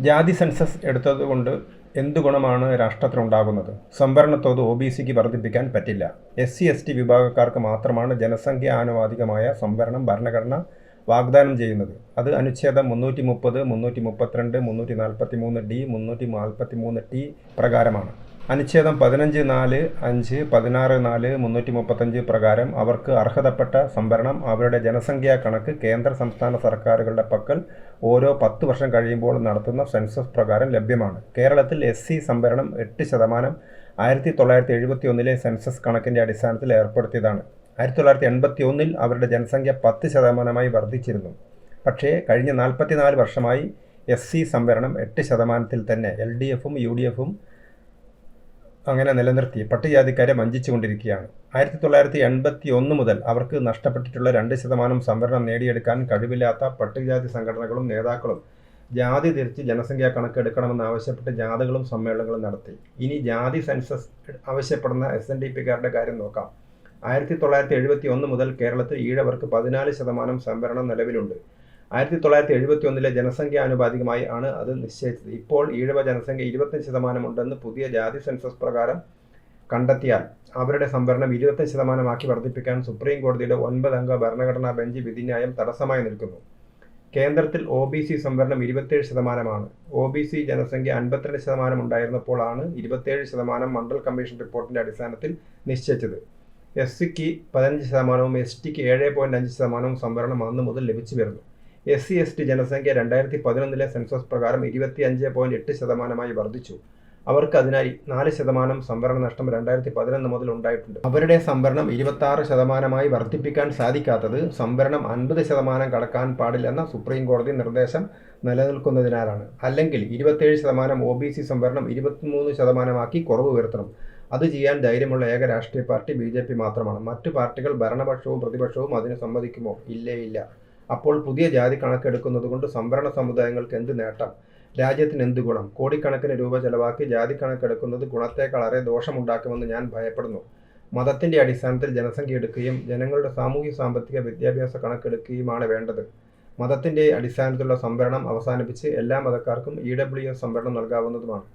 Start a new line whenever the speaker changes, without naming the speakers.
ജാതി സെൻസസ് എടുത്തതുകൊണ്ട് എന്തു ഗുണമാണ് രാഷ്ട്രത്തിനുണ്ടാകുന്നത്? സംവരണത്തോത് ഒ.ബി.സിക്ക് വർദ്ധിപ്പിക്കാൻ പറ്റില്ല. SC/ST വിഭാഗക്കാർക്ക് മാത്രമാണ് ജനസംഖ്യാനുപാതികമായ സംവരണം ഭരണഘടന വാഗ്ദാനം ചെയ്യുന്നത്. അത് അനുച്ഛേദം 330, 332, 343D, 343T പ്രകാരമാണ്. അനുച്ഛേദം 15(4), 5, 16(4), 335 പ്രകാരം അവർക്ക് അർഹതപ്പെട്ട സംവരണം അവരുടെ ജനസംഖ്യാ കണക്ക് കേന്ദ്ര സംസ്ഥാന സർക്കാരുകളുടെ പക്കൽ ഓരോ 10 വർഷം കഴിയുമ്പോൾ നടത്തുന്ന സെൻസസ് പ്രകാരം ലഭ്യമാണ്. കേരളത്തിൽ SC സംവരണം 8% 1971 സെൻസസ് കണക്കിൻ്റെ അടിസ്ഥാനത്തിൽ ഏർപ്പെടുത്തിയതാണ്. 1981 അവരുടെ ജനസംഖ്യ 10% വർദ്ധിച്ചിരുന്നു. പക്ഷേ കഴിഞ്ഞ 44 വർഷമായി SC സംവരണം 8% തന്നെ LDFും UDFും അങ്ങനെ നിലനിർത്തി പട്ടികജാതിക്കാരെ വഞ്ചിച്ചുകൊണ്ടിരിക്കുകയാണ്. 1981 മുതൽ അവർക്ക് നഷ്ടപ്പെട്ടിട്ടുള്ള 2% സംവരണം നേടിയെടുക്കാൻ കഴിവില്ലാത്ത പട്ടികജാതി സംഘടനകളും നേതാക്കളും ജാതി തിരിച്ച് ജനസംഖ്യാ കണക്കെടുക്കണമെന്നാവശ്യപ്പെട്ട് ജാഥകളും സമ്മേളനങ്ങളും നടത്തി. ഇനി ജാതി സെൻസസ് ആവശ്യപ്പെടുന്ന SNDPക്കാരുടെ കാര്യം നോക്കാം. 1971 മുതൽ കേരളത്തിൽ ഈഴവർക്ക് 14% സംവരണം നിലവിലുണ്ട്. 1971 ജനസംഖ്യാനുപാതികമായി ആണ് അത് നിശ്ചയിച്ചത്. ഇപ്പോൾ ഈഴവ ജനസംഖ്യ 25% ഉണ്ടെന്ന് പുതിയ ജാതി സെൻസസ് പ്രകാരം കണ്ടെത്തിയാൽ അവരുടെ സംവരണം 25% വർദ്ധിപ്പിക്കാൻ സുപ്രീം കോടതിയുടെ 9 അംഗ ഭരണഘടനാ ബെഞ്ച് വിധിന്യായം തടസ്സമായി നിൽക്കുന്നു. കേന്ദ്രത്തിൽ OBC സംവരണം 27%. OBC ജനസംഖ്യ 52% ഉണ്ടായിരുന്നപ്പോൾ ആണ് 27% മണ്ഡൽ കമ്മീഷൻ റിപ്പോർട്ടിന്റെ അടിസ്ഥാനത്തിൽ നിശ്ചയിച്ചത്. SCക്ക് 15%, STക്ക് 7.5% സംവരണം അന്ന് മുതൽ ലഭിച്ചു വരുന്നു. SC/ST ജനസംഖ്യ 2011 സെൻസസ് പ്രകാരം 25.8% വർദ്ധിച്ചു. അവർക്ക് അതിനായി 4% സംവരണ നഷ്ടം 2011 മുതൽ ഉണ്ടായിട്ടുണ്ട്. അവരുടെ സംവരണം 26% വർദ്ധിപ്പിക്കാൻ സാധിക്കാത്തത് സംവരണം 50% കടക്കാൻ പാടില്ലെന്ന സുപ്രീം കോടതി നിർദ്ദേശം നിലനിൽക്കുന്നതിനാലാണ്. അല്ലെങ്കിൽ 27% OBC സംവരണം 23% കുറവ് വരുത്തണം. അത് ചെയ്യാൻ ധൈര്യമുള്ള ഏക രാഷ്ട്രീയ പാർട്ടി BJP മാത്രമാണ്. മറ്റു പാർട്ടികൾ ഭരണപക്ഷവും പ്രതിപക്ഷവും അതിന് സമ്മതിക്കുമോ? ഇല്ല. അപ്പോൾ പുതിയ ജാതി കണക്കെടുക്കുന്നതുകൊണ്ട് സംവരണ സമുദായങ്ങൾക്ക് എന്ത് നേട്ടം? രാജ്യത്തിന് എന്ത് ഗുണം? കോടിക്കണക്കിന് രൂപ ചെലവാക്കി ജാതി കണക്കെടുക്കുന്നത് ഗുണത്തേക്കാളേറെ ദോഷമുണ്ടാക്കുമെന്ന് ഞാൻ ഭയപ്പെടുന്നു. മതത്തിന്റെ അടിസ്ഥാനത്തിൽ ജനസംഖ്യ എടുക്കുകയും ജനങ്ങളുടെ സാമൂഹ്യ സാമ്പത്തിക വിദ്യാഭ്യാസ കണക്കെടുക്കുകയുമാണ് വേണ്ടത്. മതത്തിന്റെ അടിസ്ഥാനത്തിലുള്ള സംവരണം അവസാനിപ്പിച്ച് എല്ലാ മതക്കാർക്കും EWS സംവരണം നൽകാവുന്നതുമാണ്.